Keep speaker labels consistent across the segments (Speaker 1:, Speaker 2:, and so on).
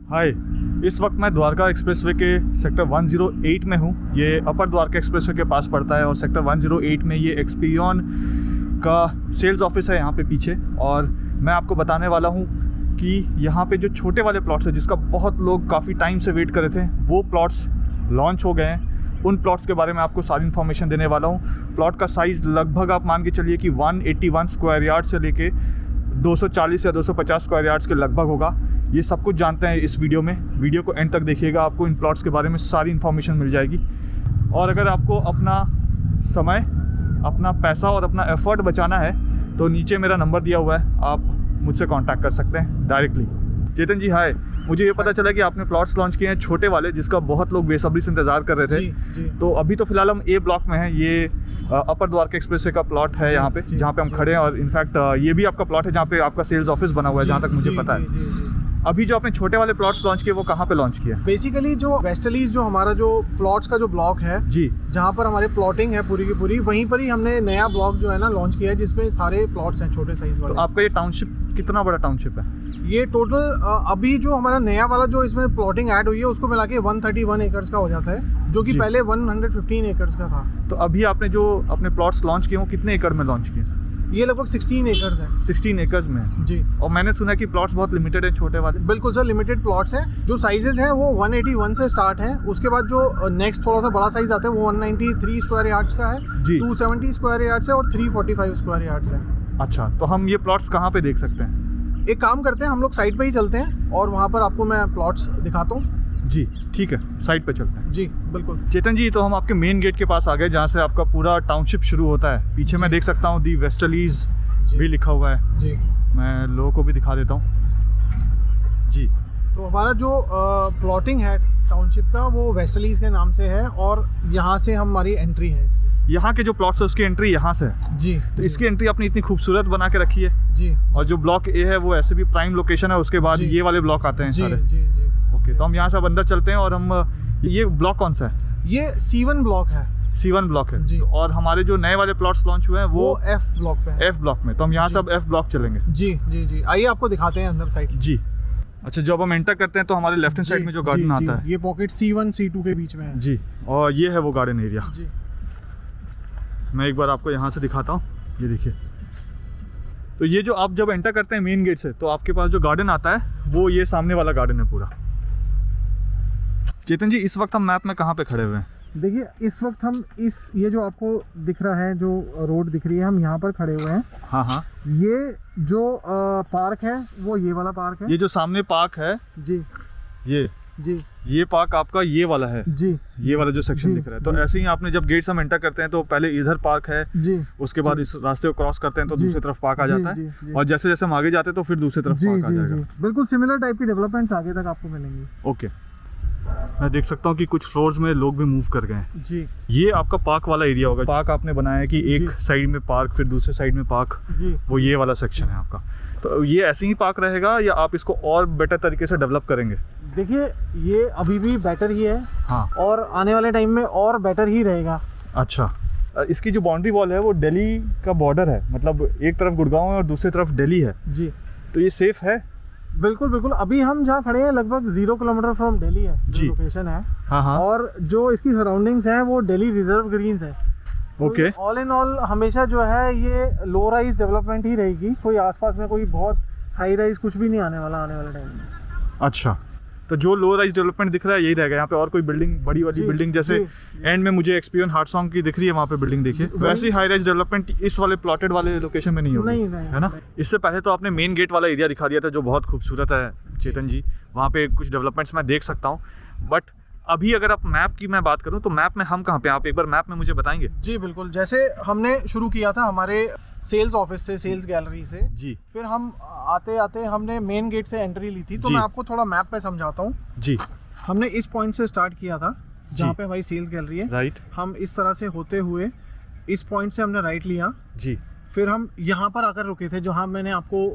Speaker 1: हाय, इस वक्त मैं द्वारका एक्सप्रेसवे के सेक्टर 108 में हूँ। ये अपर द्वारका एक्सप्रेसवे के पास पड़ता है और सेक्टर 108 में ये एक्सपीरियन का सेल्स ऑफिस है यहाँ पे पीछे। और मैं आपको बताने वाला हूँ कि यहाँ पे जो छोटे वाले प्लॉट्स हैं जिसका बहुत लोग काफ़ी टाइम से वेट कर रहे थे, वो प्लॉट्स लॉन्च हो गए हैं। उन प्लॉट्स के बारे में आपको सारी इन्फॉर्मेशन देने वाला हूँ। प्लॉट का साइज़ लगभग आप मान के चलिए कि 181 स्क्वायर यार्ड से लेके 240 या 250 स्क्वायर यार्ड्स के लगभग होगा। ये सब कुछ जानते हैं इस वीडियो में। वीडियो को एंड तक देखिएगा, आपको इन प्लॉट्स के बारे में सारी इन्फॉर्मेशन मिल जाएगी। और अगर आपको अपना समय, अपना पैसा और अपना एफर्ट बचाना है तो नीचे मेरा नंबर दिया हुआ है, आप मुझसे कांटेक्ट कर सकते हैं डायरेक्टली। चेतन जी हाय, मुझे ये पता चला कि आपने प्लॉट्स लॉन्च किए हैं छोटे वाले, जिसका बहुत लोग बेसब्री से इंतज़ार कर रहे थे।
Speaker 2: जी।
Speaker 1: तो अभी तो फिलहाल हम ए ब्लॉक में हैं। ये अपर द्वारका एक्सप्रेसवे का प्लॉट है यहाँ पे, जहाँ पे हम खड़े हैं। और इनफैक्ट ये भी आपका प्लॉट है जहाँ पे आपका सेल्स ऑफिस बना हुआ है, जहाँ तक मुझे पता है। अभी जो आपने छोटे वाले प्लॉट्स लॉन्च किए वो कहाँ पे लॉन्च किया?
Speaker 2: बेसिकली जो वेस्टलीज जो हमारा जो प्लॉट्स का जो ब्लॉक है
Speaker 1: जी,
Speaker 2: जहाँ पर हमारे प्लॉटिंग है पूरी की पूरी, वहीं पर ही हमने नया ब्लॉक जो है ना लॉन्च किया है, जिसमें सारे प्लॉट्स हैं छोटे साइज वाले।
Speaker 1: तो आपका ये टाउनशिप कितना बड़ा टाउनशिप है?
Speaker 2: ये टोटल अभी जो हमारा नया वाला जो इसमें प्लॉटिंग ऐड हुई है उसको मिला के 131 एकर्स का हो जाता है, जो कि
Speaker 1: जी।
Speaker 2: पहले 115 एकर्स का था।
Speaker 1: तो अभी आपने जो अपने प्लॉट्स लॉन्च किए वो कितने एकड़ में लॉन्च किए?
Speaker 2: ये लगभग 16 एकर्स है।
Speaker 1: 16 एकर्स में
Speaker 2: जी।
Speaker 1: और मैंने सुना कि प्लॉट्स बहुत लिमिटेड है छोटे वाले।
Speaker 2: बिल्कुल सर, लिमिटेड प्लॉट्स हैं। जो साइजेस हैं वो 181 से स्टार्ट हैं। उसके बाद जो नेक्स्ट थोड़ा सा बड़ा साइज आता है वो 193 स्क्वायर यार्ड्स का है,
Speaker 1: जी।
Speaker 2: 270 स्क्वायर यार्ड्स है और 345 स्क्वायर यार्ड्स है।
Speaker 1: अच्छा, तो हम ये प्लॉट्स कहाँ पे देख सकते हैं?
Speaker 2: एक काम करते हैं, हम लोग साइट पे ही चलते हैं और वहाँ पर आपको मैं प्लॉट्स दिखाता हूँ।
Speaker 1: जी ठीक है, साइट पे चलते हैं।
Speaker 2: जी बिल्कुल।
Speaker 1: चेतन जी, तो हम आपके मेन गेट के पास आ गए जहाँ से आपका पूरा टाउनशिप शुरू होता है। पीछे मैं देख सकता हूँ दी वेस्टलीज भी लिखा हुआ है।
Speaker 2: जी,
Speaker 1: मैं लोगों को भी दिखा देता हूँ। जी,
Speaker 2: तो हमारा जो प्लॉटिंग है टाउनशिप का वो वेस्टलीज के नाम से है और यहाँ से हमारी एंट्री है इसकी।
Speaker 1: यहाँ के जो प्लॉट्स है उसकी एंट्री यहाँ से है।
Speaker 2: जी।
Speaker 1: तो इसकी एंट्री आपने इतनी खूबसूरत बना के रखी है।
Speaker 2: जी।
Speaker 1: और जो ब्लॉक ए है वो ऐसे भी प्राइम लोकेशन है, उसके बाद
Speaker 2: जी।
Speaker 1: ये वाले ब्लॉक आते हैं
Speaker 2: जी।
Speaker 1: सारे।
Speaker 2: जी। जी।
Speaker 1: ओके, तो हम यहाँ से अब अंदर चलते हैं। और हम ये ब्लॉक कौन सा है?
Speaker 2: ये C1 ब्लॉक है।
Speaker 1: C1 ब्लॉक है
Speaker 2: जी।
Speaker 1: तो और हमारे जो नए वाले प्लॉट्स लॉन्च हुए हैं वो
Speaker 2: F ब्लॉक पे है।
Speaker 1: F ब्लॉक में। तो हम यहाँ से अब F ब्लॉक चलेंगे।
Speaker 2: जी जी जी, आइए आपको दिखाते हैं अंदर साइड।
Speaker 1: जी। अच्छा, जब हम एंटर करते हैं तो हमारे लेफ्ट हैंड साइड में जो गार्डन आता है,
Speaker 2: ये पॉकेट C1 C2 के बीच में है।
Speaker 1: जी, और ये है वो गार्डन एरिया।
Speaker 2: जी।
Speaker 1: मैं एक बार आपको यहाँ से दिखाता हूँ। ये देखिए, तो ये जो आप जब एंटर करते हैं मेन गेट से तो आपके पास जो गार्डन आता है वो ये सामने वाला गार्डन है पूरा। चेतन जी, इस वक्त हम मैप में कहाँ पे खड़े हुए हैं?
Speaker 2: देखिए, इस वक्त हम ये जो आपको दिख रहा है, जो रोड दिख रही है, हम यहाँ पर खड़े हुए हैं।
Speaker 1: हाँ हाँ,
Speaker 2: ये जो पार्क है वो ये वाला पार्क है।
Speaker 1: ये जो सामने पार्क है,
Speaker 2: जी
Speaker 1: ये
Speaker 2: जी
Speaker 1: ये पार्क आपका ये वाला है।
Speaker 2: जी।
Speaker 1: ये वाला जो सेक्शन
Speaker 2: जी,
Speaker 1: दिख रहा है। तो
Speaker 2: जी।
Speaker 1: ऐसे ही आपने जब गेट से हम एंटर करते हैं तो पहले इधर पार्क है,
Speaker 2: जी।
Speaker 1: उसके बाद इस रास्ते को क्रॉस करते हैं तो
Speaker 2: जी।
Speaker 1: दूसरी तरफ पार्क आ
Speaker 2: जी,
Speaker 1: जाता
Speaker 2: जी,
Speaker 1: है।
Speaker 2: जी।
Speaker 1: और जैसे जैसे हम आगे जाते हैं तो फिर दूसरी तरफ
Speaker 2: जी
Speaker 1: पार्क आ
Speaker 2: जी
Speaker 1: जाएगा।
Speaker 2: जी, बिल्कुल सिमिलर टाइप की डेवलपमेंट्स आगे तक आपको मिलेंगी।
Speaker 1: ओके, मैं देख सकता हूँ कि कुछ फ्लोर्स में लोग भी मूव कर गए हैं।
Speaker 2: जी
Speaker 1: ये आपका पार्क वाला एरिया होगा। पार्क आपने बनाया है कि एक
Speaker 2: जी।
Speaker 1: साइड में पार्क फिर दूसरे साइड में पार्क,
Speaker 2: जी।
Speaker 1: वो ये वाला सेक्शन है आपका। तो ये ऐसे ही पार्क रहेगा या आप इसको और बेटर तरीके से डेवलप करेंगे?
Speaker 2: देखिए, ये अभी भी बेटर ही है।
Speaker 1: हाँ।
Speaker 2: और आने वाले टाइम में और बेटर ही रहेगा।
Speaker 1: अच्छा, इसकी जो बाउंड्री वॉल है वो दिल्ली का बॉर्डर है, मतलब एक तरफ गुड़गांव है और दूसरी तरफ दिल्ली है।
Speaker 2: जी,
Speaker 1: तो ये सेफ है?
Speaker 2: बिल्कुल बिल्कुल। अभी हम जहाँ खड़े हैं लगभग 0 किलोमीटर फ्रॉम दिल्ली है जो
Speaker 1: जी।
Speaker 2: लोकेशन है।
Speaker 1: हाँ हाँ,
Speaker 2: और जो इसकी सराउंडिंग्स हैं वो दिल्ली रिजर्व ग्रीन्स है।
Speaker 1: ओके।
Speaker 2: ऑल इन ऑल हमेशा जो है ये लो राइज डेवलपमेंट ही रहेगी। कोई आसपास में कोई बहुत हाई राइज कुछ भी नहीं आने वाले टाइम में।
Speaker 1: अच्छा, तो जो लो राइज डेवलपमेंट दिख रहा है यही रहेगा। यहाँ पे और कोई बिल्डिंग, बड़ी वाली
Speaker 2: जी,
Speaker 1: बिल्डिंग जैसे
Speaker 2: जी।
Speaker 1: एंड में मुझे एक्सपीरियंस हार्ट सॉन्ग की दिख रही है, वहाँ पे बिल्डिंग देखिए, वैसी हाई राइज डेवलपमेंट इस वाले प्लॉटेड वाले लोकेशन में नहीं होगी।
Speaker 2: नहीं, नहीं,
Speaker 1: है ना? इससे पहले तो आपने मेन गेट वाला एरिया दिखा दिया था जो बहुत खूबसूरत है चेतन जी। वहाँ पे कुछ डेवलपमेंट्स मैं देख सकता हूँ। बट अभी अगर आप मैप की मैं बात करूँ तो मैप में हम कहाँ पे, आप एक बार मैप में मुझे बताएंगे?
Speaker 2: जी बिल्कुल। जैसे हमने शुरू किया था हमारे सेल्स ऑफिस से, सेल्स गैलरी से।
Speaker 1: जी
Speaker 2: फिर हम आते आते हमने मेन गेट से एंट्री ली थी। तो
Speaker 1: जी।
Speaker 2: मैं आपको थोड़ा मैप पे समझाता हूँ।
Speaker 1: जी,
Speaker 2: हमने इस पॉइंट से स्टार्ट किया था जहाँ पे हमारी सेल्स गैलरी है।
Speaker 1: राइट।
Speaker 2: हम इस तरह से होते हुए इस पॉइंट से हमने राइट लिया।
Speaker 1: जी,
Speaker 2: फिर हम यहाँ पर आकर रुके थे जहाँ मैंने आपको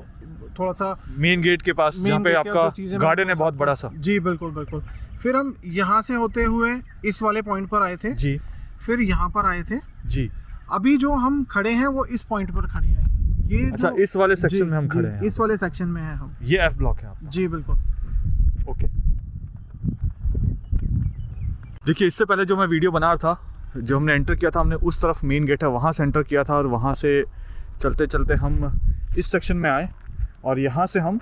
Speaker 2: थोड़ा सा
Speaker 1: मेन गेट के पास जहाँ पे आपका गार्डन है बहुत बड़ा सा।
Speaker 2: जी बिल्कुल बिल्कुल। फिर हम यहाँ से होते हुए इस वाले पॉइंट पर आए थे।
Speaker 1: जी।
Speaker 2: फिर यहाँ पर आए थे।
Speaker 1: जी।
Speaker 2: अभी जो हम खड़े हैं वो इस पॉइंट पर खड़े हैं। ये
Speaker 1: अच्छा, इस वाले सेक्शन में हम खड़े हैं।
Speaker 2: इस वाले सेक्शन में हैं हम।
Speaker 1: ये F ब्लॉक है आपका?
Speaker 2: जी बिल्कुल।
Speaker 1: ओके। देखिए, इससे पहले जो मैं वीडियो बना रहा था, जो हमने एंटर किया था, हमने उस तरफ मेन गेट है वहाँ से एंटर किया था और वहाँ से चलते चलते हम इस सेक्शन में आए और यहाँ से हम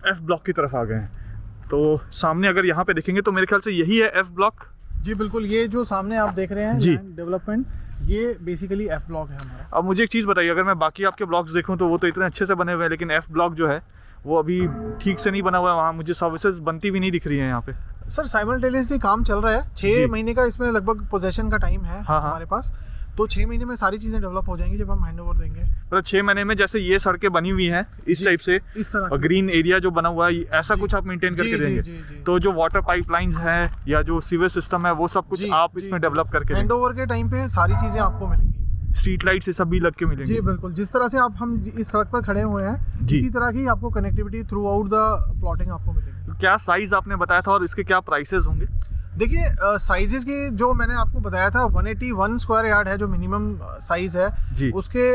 Speaker 1: F ब्लॉक की तरफ आ गए हैं। तो सामने अगर यहाँ पे देखेंगे तो मेरे ख्याल से यही है F ब्लॉक।
Speaker 2: जी बिल्कुल, ये जो सामने आप देख रहे हैं
Speaker 1: जी
Speaker 2: डेवलपमेंट, ये बेसिकली F ब्लॉक है हमारा।
Speaker 1: अब मुझे एक चीज़ बताइए, अगर मैं बाकी आपके ब्लॉक्स देखूँ तो वो तो इतने अच्छे से बने हुए हैं, लेकिन F ब्लॉक जो है वो अभी ठीक से नहीं बना हुआ है। वहाँ मुझे सर्विसेज बनती भी नहीं दिख रही है यहाँ पे।
Speaker 2: सर साइमल्टेनियसली काम चल रहा है, 6 महीने का इसमें लगभग पोजेशन का टाइम है हमारे पास। तो 6 महीने में सारी चीज़ें डेवलप हो जाएंगी जब हम हैंड ओवर देंगे।
Speaker 1: मतलब 6 महीने में जैसे ये सड़कें बनी हुई हैं इस टाइप से,
Speaker 2: इस तरह
Speaker 1: और ग्रीन एरिया जो बना हुआ है ऐसा कुछ आप मेंटेन करके देंगे। तो जो वाटर पाइपलाइंस हैं या जो सीवेज सिस्टम है वो सब कुछ आप इसमें डेवलप करके
Speaker 2: हैंड ओवर के टाइम पे सारी चीज़ें आपको मिलेंगी।
Speaker 1: स्ट्रीट लाइट्स ये सब भी लग के मिलेंगी।
Speaker 2: जी बिल्कुल, जिस तरह से हम इस सड़क पर खड़े हुए हैं इसी तरह की आपको connectivity through out the plotting आपको मिलेगी।
Speaker 1: क्या साइज आपने बताया था और इसके क्या प्राइसेस होंगे?
Speaker 2: देखिए, साइजेस की जो मैंने आपको बताया था 181 स्क्वायर यार्ड है जो मिनिमम साइज है
Speaker 1: जी।
Speaker 2: उसके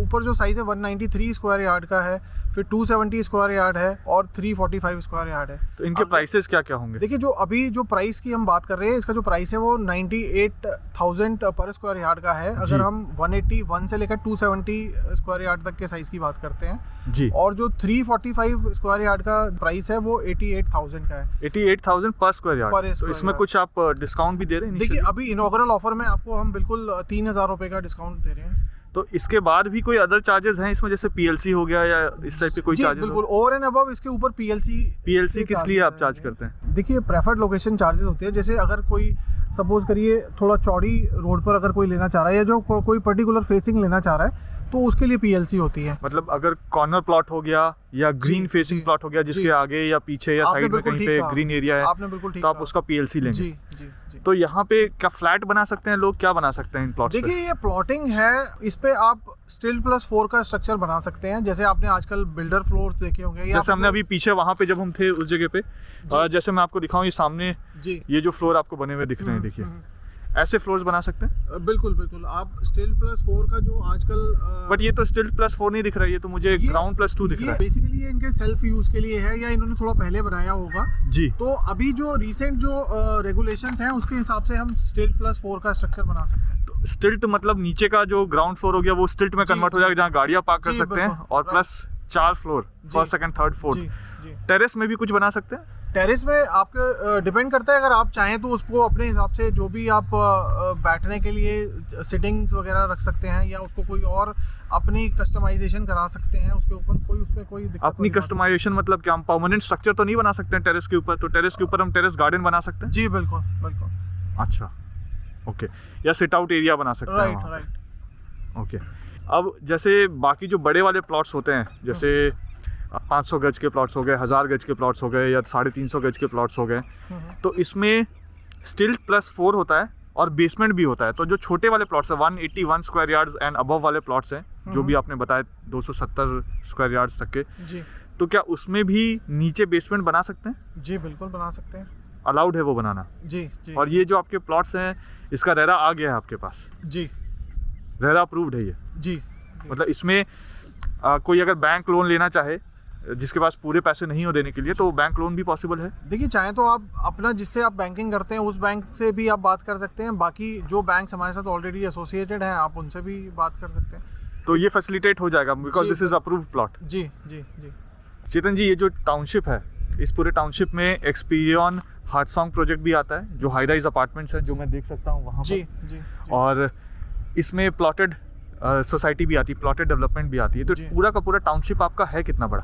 Speaker 2: ऊपर जो साइज है 193 स्क्वायर यार्ड का है, फिर 270 स्क्वायर यार्ड है और 345 स्क्वायर यार्ड है।
Speaker 1: तो इनके प्राइसेस क्या क्या होंगे?
Speaker 2: देखिए, जो अभी जो प्राइस की हम बात कर रहे हैं, इसका जो प्राइस है वो 98,000 पर स्क्वायर यार्ड का है। अगर हम 181 से लेकर 270 स्क्वायर यार्ड तक के साइज की बात करते हैं
Speaker 1: जी।
Speaker 2: और जो 345 स्क्वायर यार्ड का प्राइस है वो 88,000 का है।
Speaker 1: 88,000 पर स्क्वायर यार्ड। तो इसमें कुछ आप डिस्काउंट भी दे रहे हैं?
Speaker 2: देखिए, अभी इनॉग्रल ऑफर में आपको हम बिल्कुल 3,000 रुपये का डिस्काउंट दे रहे हैं।
Speaker 1: तो इसके बाद भी कोई अदर चार्जेस हैं इसमें, जैसे पीएलसी हो गया या इस टाइप के कोई चार्जेस?
Speaker 2: बिल्कुल, ओवर एंड अबव इसके ऊपर पीएलसी
Speaker 1: किस लिए आप चार्ज करते हैं?
Speaker 2: देखिए, प्रेफर्ड लोकेशन चार्जेस होते हैं। जैसे अगर कोई सपोज करिए थोड़ा चौड़ी रोड पर अगर कोई लेना चाह रहा है या जो कोई पर्टिकुलर फेसिंग लेना चाह रहा है तो उसके लिए पीएलसी होती है।
Speaker 1: मतलब अगर कॉर्नर प्लॉट हो गया या ग्रीन फेसिंग प्लॉट हो गया जिसके आगे या पीछे या साइड में कहीं पे ग्रीन एरिया है,
Speaker 2: आपने बिल्कुल ठीक
Speaker 1: तो आप उसका पीएलसी लेंगे।
Speaker 2: जी जी जी।
Speaker 1: तो यहाँ पे क्या फ्लैट बना सकते हैं लोग? क्या बना सकते हैं इन प्लॉट्स पे?
Speaker 2: देखिए, ये प्लॉटिंग है, इस पे आप स्टिल प्लस 4 का स्ट्रक्चर बना सकते हैं। जैसे आपने आजकल बिल्डर फ्लोर्स देखे होंगे,
Speaker 1: जैसे हमने अभी पीछे वहाँ पे जब हम थे उस जगह पे, जैसे मैं आपको दिखाऊं, ये सामने
Speaker 2: जी
Speaker 1: ये जो फ्लोर आपको बने हुए दिख रहे हैं, देखिए ऐसे फ्लोर्स बना सकते हैं।
Speaker 2: बिल्कुल बिल्कुल, आप स्टिल प्लस 4 का जो आजकल
Speaker 1: बट ये तो स्टिल प्लस 4 नहीं दिख रहा है, ये तो मुझे ग्राउंड प्लस 2 दिख रहा है।
Speaker 2: बेसिकली ये इनके सेल्फ यूज के लिए है या इन्होंने थोड़ा पहले बनाया होगा
Speaker 1: जी।
Speaker 2: तो अभी जो रिसेंट जो रेगुलेशंस हैं उसके हिसाब से हम स्टिल प्लस 4 का स्ट्रक्चर बना सकते हैं।
Speaker 1: तो स्टिल्ट मतलब नीचे का जो ग्राउंड फ्लोर हो गया वो स्टिल्ट में कन्वर्ट हो जाएगा, जहाँ गाड़ियाँ पार्क कर सकते हैं, और plus 4 floor, first second third fourth. Terrace में भी कुछ बना सकते हैं?
Speaker 2: टेरेस में आपके डिपेंड करता है, अगर आप चाहें तो उसको अपने हिसाब से जो भी आप बैठने के लिए सिटिंग्स वगैरह रख सकते हैं या उसको कोई और अपनी कस्टमाइजेशन करा सकते हैं उसके ऊपर, उस पर कोई दिक्कत
Speaker 1: अपनी कस्टमाइजेशन मतलब क्या, हम परमानेंट स्ट्रक्चर तो नहीं बना सकते हैं टेरेस के ऊपर? तो टेरेस के ऊपर हम टेरेस गार्डन बना सकते हैं?
Speaker 2: जी बिल्कुल बिल्कुल।
Speaker 1: अच्छा, ओके। या सिट आउट एरिया बना सकते हैं?
Speaker 2: राइट।
Speaker 1: ओके। अब जैसे बाकी जो बड़े वाले प्लॉट्स होते हैं, जैसे 500 गज के प्लॉट्स हो गए, 1000 गज के प्लॉट्स हो गए या 350 गज के प्लॉट्स हो गए, तो इसमें स्टिल प्लस 4 होता है और बेसमेंट भी होता है। तो जो छोटे वाले प्लॉट्स हैं 181 स्क्वायर यार्ड्स एंड अबव वाले प्लॉट्स हैं, जो भी आपने बताया 270 स्क्वायर यार्ड्स तक के
Speaker 2: जी,
Speaker 1: तो क्या उसमें भी नीचे बेसमेंट बना सकते हैं?
Speaker 2: जी बिल्कुल बना सकते हैं,
Speaker 1: अलाउड है वो बनाना?
Speaker 2: जी जी।
Speaker 1: और ये जो आपके प्लॉट्स हैं इसका रेरा आ गया है आपके पास?
Speaker 2: जी,
Speaker 1: रेरा अप्रूव्ड है ये?
Speaker 2: जी।
Speaker 1: मतलब इसमें कोई अगर बैंक लोन लेना चाहे, जिसके पास पूरे पैसे नहीं हो देने के लिए, तो बैंक लोन भी पॉसिबल है?
Speaker 2: देखिए, चाहे तो आप अपना जिससे आप बैंकिंग करते हैं उस बैंक से भी आप बात कर सकते हैं, बाकी जो बैंक हमारे साथ ऑलरेडी एसोसिएटेड हैं आप उनसे भी बात कर सकते हैं।
Speaker 1: तो ये फैसिलिटेट हो जाएगा because this is approved plot?
Speaker 2: जी जी जी।
Speaker 1: चेतन जी, ये जो टाउनशिप है, इस पूरे टाउनशिप में एक्सपीरियन हार्टसॉन्ग प्रोजेक्ट भी आता है, जो हाई राइज अपार्टमेंट्स हैं जो मैं देख सकता हूँ वहाँ
Speaker 2: जी,
Speaker 1: पर।
Speaker 2: जी, जी।
Speaker 1: और इसमें प्लॉटेड सोसाइटी भी आती है, प्लॉटेड डेवलपमेंट भी आती है। तो पूरा का पूरा टाउनशिप आपका है कितना बड़ा?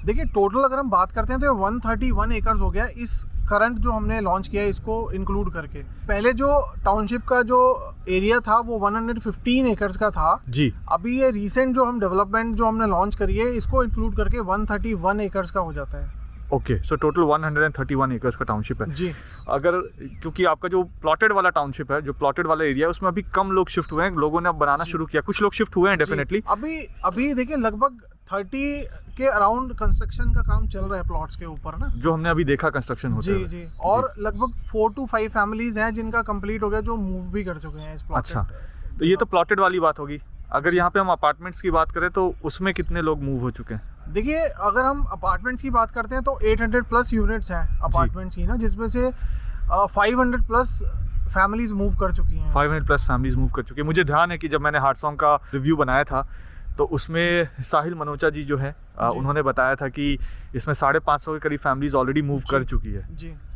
Speaker 2: देखिए, टोटल अगर हम बात करते हैं तो 131 एकर्स हो गया इस करंट जो हमने लॉन्च किया है इसको इंक्लूड करके। पहले जो टाउनशिप का जो एरिया था वो 115 एकर्स का था
Speaker 1: जी।
Speaker 2: अभी ये रिसेंट जो हम डेवलपमेंट जो हमने लॉन्च करी है इसको इंक्लूड करके 131 एकर्स का हो जाता है।
Speaker 1: ओके, सो टोटल 131 एकर्स का टाउनशिप है
Speaker 2: जी।
Speaker 1: अगर क्योंकि आपका जो प्लॉटेड वाला टाउनशिप है, जो प्लॉटेड वाला एरिया है, उसमें अभी कम लोग शिफ्ट हुए हैं, लोगों ने अब बनाना शुरू किया, कुछ लोग शिफ्ट हुए हैं डेफिनेटली।
Speaker 2: अभी देखिए लगभग 30 के अराउंड कंस्ट्रक्शन का काम चल रहा है प्लॉट्स के ऊपर ना,
Speaker 1: जो हमने अभी देखा कंस्ट्रक्शन होते
Speaker 2: जी जी। और लगभग 4 to 5 फैमिलीज हैं जिनका कंप्लीट हो गया, जो मूव भी कर चुके हैं इस प्लॉट।
Speaker 1: अच्छा, तो ये तो प्लॉटेड वाली बात होगी। अगर यहाँ पे हम अपार्टमेंट्स की बात करें तो उसमें कितने लोग मूव हो चुके हैं?
Speaker 2: देखिए, अगर हम अपार्टमेंट्स की बात करते हैं तो 800 प्लस यूनिट्स हैं अपार्टमेंट्स की ना, जिसमें से 500 प्लस फैमिलीज मूव कर चुकी हैं।
Speaker 1: 500 प्लस फैमिलीज मूव कर चुकी है। मुझे ध्यान है कि जब मैंने हार्ट सॉन्ग का रिव्यू बनाया था तो उसमें साहिल मनोचा जी जो है उन्होंने बताया था कि इसमें 550 के करीब फैमिलीज ऑलरेडी मूव कर चुकी है।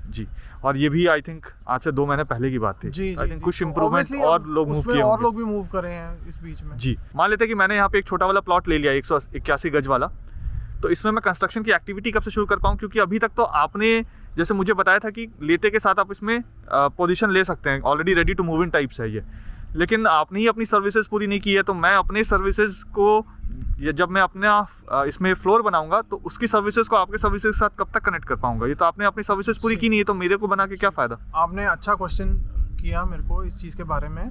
Speaker 1: जी, और ये भी आई थिंक आज से 2 महीने पहले की बात थी। आई थिंक कुछ इम्प्रूवमेंट और लोग मूव किए
Speaker 2: और लोग भी मूव करे हैं इस बीच में।
Speaker 1: जी, मान लेते हैं कि मैंने यहाँ पे एक छोटा वाला प्लॉट ले लिया 181 गज वाला, तो इसमें मैं कंस्ट्रक्शन की एक्टिविटी कब से शुरू कर पाऊँ? क्योंकि अभी तक तो आपने जैसे मुझे बताया था कि लेते के साथ आप इसमें पोजीशन ले सकते हैं, already ready to move in types है ये, लेकिन आपने ही अपनी सर्विसेज पूरी नहीं की है। तो मैं अपने सर्विसेज को जब मैं अपना इसमें फ्लोर बनाऊंगा तो उसकी सर्विसेज को आपके सर्विसेज के साथ कब तक कनेक्ट कर पाऊंगा? ये तो आपने अपनी सर्विसेज पूरी की नहीं है, तो मेरे को बना के क्या फ़ायदा?
Speaker 2: आपने अच्छा क्वेश्चन किया मेरे को इस चीज़ के बारे में।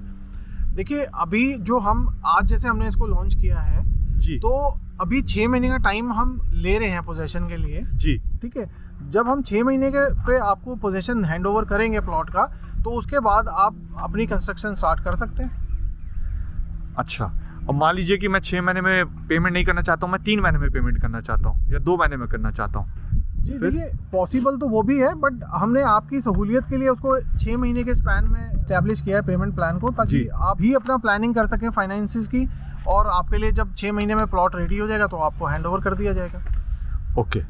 Speaker 2: देखिए, अभी जो हम आज जैसे हमने इसको लॉन्च किया है
Speaker 1: जी,
Speaker 2: तो अभी 6 महीने का टाइम हम ले रहे हैं पोजेशन के लिए।
Speaker 1: जी,
Speaker 2: ठीक है। जब हम 6 महीने के पे आपको पोजेशन हैंड ओवर करेंगे प्लॉट का, तो उसके बाद आप अपनी कंस्ट्रक्शन स्टार्ट कर सकते हैं।
Speaker 1: अच्छा, और मान लीजिए कि मैं 6 महीने में पेमेंट नहीं करना चाहता हूँ, मैं 3 महीने में पेमेंट करना चाहता हूँ या 2 महीने में करना चाहता हूँ।
Speaker 2: जी देखिए, पॉसिबल तो वो भी है, बट हमने आपकी सहूलियत के लिए उसको 6 महीने के स्पैन में एस्टैब्लिश किया है पेमेंट प्लान को, ताकि आप भी अपना प्लानिंग कर सकें फाइनेंसिस की, और आपके लिए जब 6 महीने में प्लॉट रेडी हो जाएगा तो आपको हैंड ओवर कर दिया जाएगा।
Speaker 1: ओके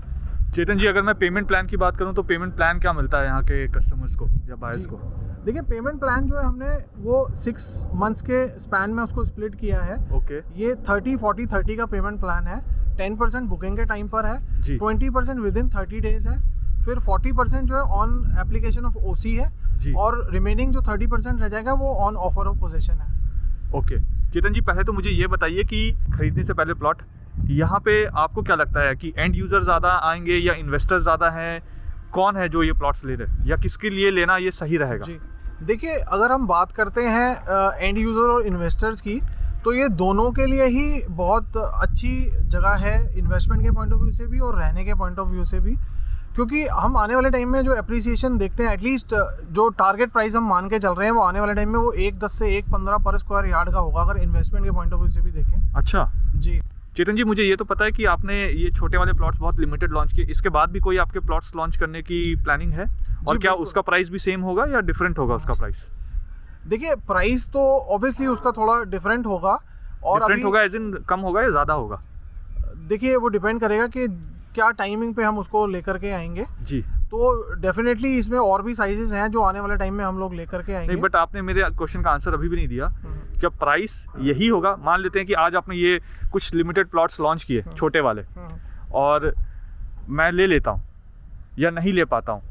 Speaker 1: चेतन जी, अगर मैं पेमेंट प्लान की बात करूं तो पेमेंट प्लान क्या मिलता है यहाँ के कस्टमर्स को या बायर्स को?
Speaker 2: देखिए, पेमेंट प्लान जो है हमने वो 6 मंथ्स के स्पैन में उसको स्प्लिट किया है।
Speaker 1: ओके,
Speaker 2: ये 30-40-30 का पेमेंट प्लान है। 10% बुकिंग के टाइम पर है, 20% विद इन 30 डेज है, फिर 40% जो है ऑन एप्लीकेशन ऑफ ओसी है जी, और रिमेनिंग जो 30% रह जाएगा वो ऑन ऑफर ऑफ पोजेशन है।
Speaker 1: ओके चेतन जी, पहले तो मुझे ये बताइए कि खरीदने से पहले प्लॉट यहाँ पे आपको क्या लगता है कि एंड यूज़र ज़्यादा आएंगे या इन्वेस्टर ज़्यादा हैं? कौन है जो ये प्लॉट्स ले रहे हैं या किसके लिए लेना ये सही रहेगा?
Speaker 2: जी देखिए, अगर हम बात करते हैं एंड यूज़र और इन्वेस्टर्स की, तो ये दोनों के लिए ही बहुत अच्छी जगह है, इन्वेस्टमेंट के पॉइंट ऑफ व्यू से भी और रहने के पॉइंट ऑफ व्यू से भी, क्योंकि हम आने वाले टाइम में जो एप्रिसिएशन देखते हैं, एटलीस्ट जो टारगेट प्राइस हम मान के चल रहे हैं, वो आने वाले टाइम में वो 1.10 से 1.15 पर स्क्वायर यार्ड का होगा, अगर इन्वेस्टमेंट के पॉइंट ऑफ व्यू से भी देखें।
Speaker 1: अच्छा
Speaker 2: जी
Speaker 1: चेतन जी, मुझे ये तो पता है कि आपने ये छोटे वाले प्लॉट्स बहुत लिमिटेड लॉन्च किए, इसके बाद भी कोई आपके प्लॉट्स लॉन्च करने की प्लानिंग है? और क्या उसका प्राइस भी सेम होगा या डिफरेंट होगा उसका प्राइस?
Speaker 2: देखिए, प्राइस तो ऑब्वियसली उसका थोड़ा डिफरेंट होगा, और
Speaker 1: डिफरेंट होगा एज इन कम होगा या ज़्यादा होगा?
Speaker 2: देखिए, वो डिपेंड करेगा कि क्या टाइमिंग पे हम उसको लेकर के आएंगे
Speaker 1: जी।
Speaker 2: तो डेफिनेटली इसमें और भी साइजेस हैं जो आने वाले टाइम में हम लोग लेकर के आएंगे।
Speaker 1: नहीं, बट आपने मेरे क्वेश्चन का आंसर अभी भी नहीं दिया। क्या प्राइस यही होगा? मान लेते हैं कि आज आपने ये कुछ लिमिटेड प्लॉट्स लॉन्च किए छोटे वाले, और मैं ले लेता हूँ या नहीं ले पाता हूँ,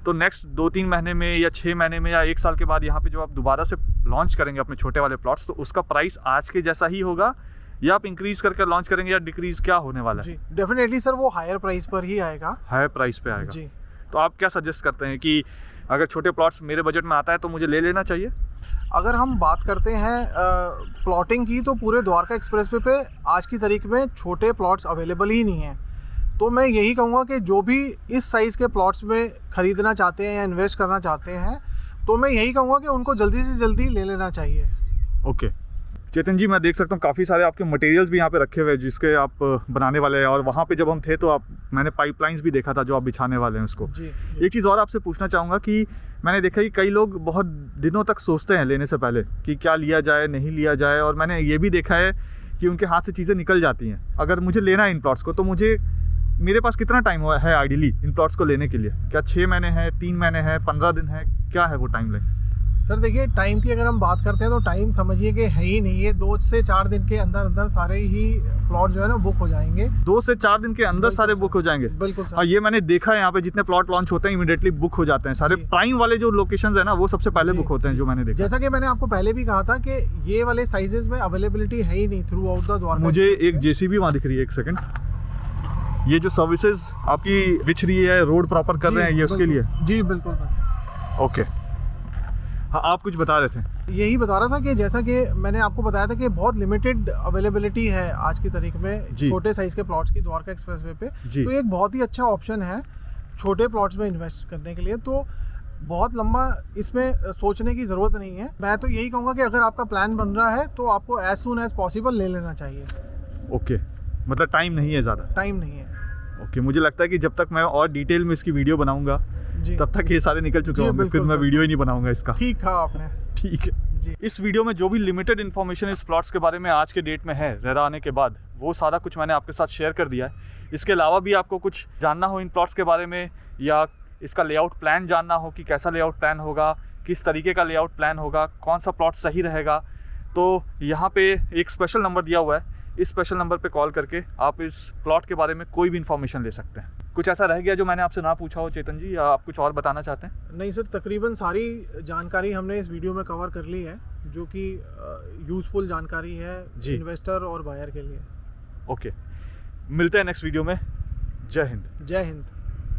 Speaker 1: तो नेक्स्ट 2-3 महीने में या 6 महीने में या 1 साल के बाद यहाँ पे जो आप दोबारा से लॉन्च करेंगे अपने छोटे वाले प्लॉट्स, तो उसका प्राइस आज के जैसा ही होगा या आप इंक्रीज करके लॉन्च करेंगे या डिक्रीज, क्या होने वाला है?
Speaker 2: जी डेफिनेटली सर, वो हायर प्राइस पर ही आएगा।
Speaker 1: हायर प्राइस पे आएगा
Speaker 2: जी।
Speaker 1: तो आप क्या सजेस्ट करते हैं कि अगर छोटे प्लॉट्स मेरे बजट में आता है तो मुझे ले लेना चाहिए?
Speaker 2: अगर हम बात करते हैं प्लॉटिंग की, तो पूरे द्वारका एक्सप्रेसवे पे आज की तारीख में छोटे प्लॉट्स अवेलेबल ही नहीं हैं। तो मैं यही कहूँगा कि जो भी इस साइज़ के प्लॉट्स में ख़रीदना चाहते हैं या इन्वेस्ट करना चाहते हैं, तो मैं यही कहूँगा कि उनको जल्दी से जल्दी ले लेना चाहिए।
Speaker 1: ओके चेतन जी, मैं देख सकता हूँ काफ़ी सारे आपके मटेरियल्स भी यहाँ पे रखे हुए हैं जिसके आप बनाने वाले हैं, और वहाँ पे जब हम थे तो मैंने पाइपलाइंस भी देखा था जो आप बिछाने वाले हैं उसको।
Speaker 2: जी।
Speaker 1: एक चीज़ और आपसे पूछना चाहूँगा कि मैंने देखा कि कई लोग बहुत दिनों तक सोचते हैं लेने से पहले कि क्या लिया जाए नहीं लिया जाए, और मैंने ये भी देखा है कि उनके हाथ से चीज़ें निकल जाती हैं। अगर मुझे लेना है इन प्लॉट्स को, तो मेरे पास कितना टाइम है आइडियली इन प्लॉट्स को लेने के लिए? क्या 6 महीने है, 3 महीने है, 15 दिन है, क्या है वो टाइम लाइन?
Speaker 2: सर देखिए, टाइम की अगर हम बात करते हैं तो टाइम समझिए कि है ही नहीं है। 2 से 4 दिन के अंदर अंदर सारे ही प्लॉट जो है ना बुक हो जाएंगे।
Speaker 1: 2 से 4 दिन के अंदर सारे बुक हो जाएंगे?
Speaker 2: बिल्कुल सर।
Speaker 1: हाँ, ये मैंने देखा है यहाँ पे जितने प्लॉट लॉन्च होते हैं इमीडिएटली बुक हो जाते हैं सारे। प्राइम वाले जो लोकेशंस है ना वो सबसे पहले बुक होते हैं, जो मैंने देखा।
Speaker 2: जैसा कि मैंने आपको पहले भी कहा था कि ये वाले साइजेस में अवेलेबिलिटी है ही नहीं थ्रू आउट द द्वारका।
Speaker 1: मुझे एक जेसीबी वहाँ दिख रही है, एक सेकंड। ये जो सर्विसेज आपकी बिछ रही है, रोड प्रॉपर कर रहे हैं, ये उसके लिए?
Speaker 2: जी बिल्कुल।
Speaker 1: ओके, हाँ आप कुछ बता रहे थे?
Speaker 2: यही बता रहा था कि जैसा कि मैंने आपको बताया था कि बहुत लिमिटेड अवेलेबिलिटी है आज की तारीख में छोटे साइज के प्लॉट्स की द्वारका एक्सप्रेसवे पे। तो एक बहुत ही अच्छा ऑप्शन है छोटे प्लॉट्स में इन्वेस्ट करने के लिए। तो बहुत लंबा इसमें सोचने की ज़रूरत नहीं है। मैं तो यही कहूँगा कि अगर आपका प्लान बन रहा है तो आपको एज सून एज पॉसिबल ले लेना चाहिए।
Speaker 1: ओके, मतलब टाइम नहीं है ज़्यादा?
Speaker 2: टाइम नहीं है।
Speaker 1: ओके, मुझे लगता है कि जब तक मैं और डिटेल में इसकी वीडियो बनाऊंगा
Speaker 2: जी।
Speaker 1: तब तक ये सारे निकल चुके
Speaker 2: जी,
Speaker 1: होंगे, फिर
Speaker 2: बिल्कुल,
Speaker 1: मैं
Speaker 2: बिल्कुल।
Speaker 1: वीडियो ही नहीं बनाऊंगा इसका।
Speaker 2: ठीक कहा आपने।
Speaker 1: ठीक है
Speaker 2: जी।
Speaker 1: इस वीडियो में जो भी लिमिटेड इन्फॉर्मेशन इस प्लॉट्स के बारे में आज के डेट में है रेरा आने के बाद, वो सारा कुछ मैंने आपके साथ शेयर कर दिया है। इसके अलावा भी आपको कुछ जानना हो इन प्लॉट्स के बारे में, या इसका लेआउट प्लान जानना हो कि कैसा लेआउट प्लान होगा, किस तरीके का लेआउट प्लान होगा, कौन सा प्लॉट सही रहेगा, तो यहाँ पे एक स्पेशल नंबर दिया हुआ है। इस स्पेशल नंबर पे कॉल करके आप इस प्लॉट के बारे में कोई भी इन्फॉर्मेशन ले सकते हैं। कुछ ऐसा रह गया जो मैंने आपसे ना पूछा हो चेतन जी, या आप कुछ और बताना चाहते हैं?
Speaker 2: नहीं सर, तकरीबन सारी जानकारी हमने इस वीडियो में कवर कर ली है, जो कि यूज़फुल जानकारी है
Speaker 1: जी।
Speaker 2: इन्वेस्टर और बायर के लिए।
Speaker 1: ओके, मिलते हैं नेक्स्ट वीडियो में। जय हिंद।
Speaker 2: जय हिंद।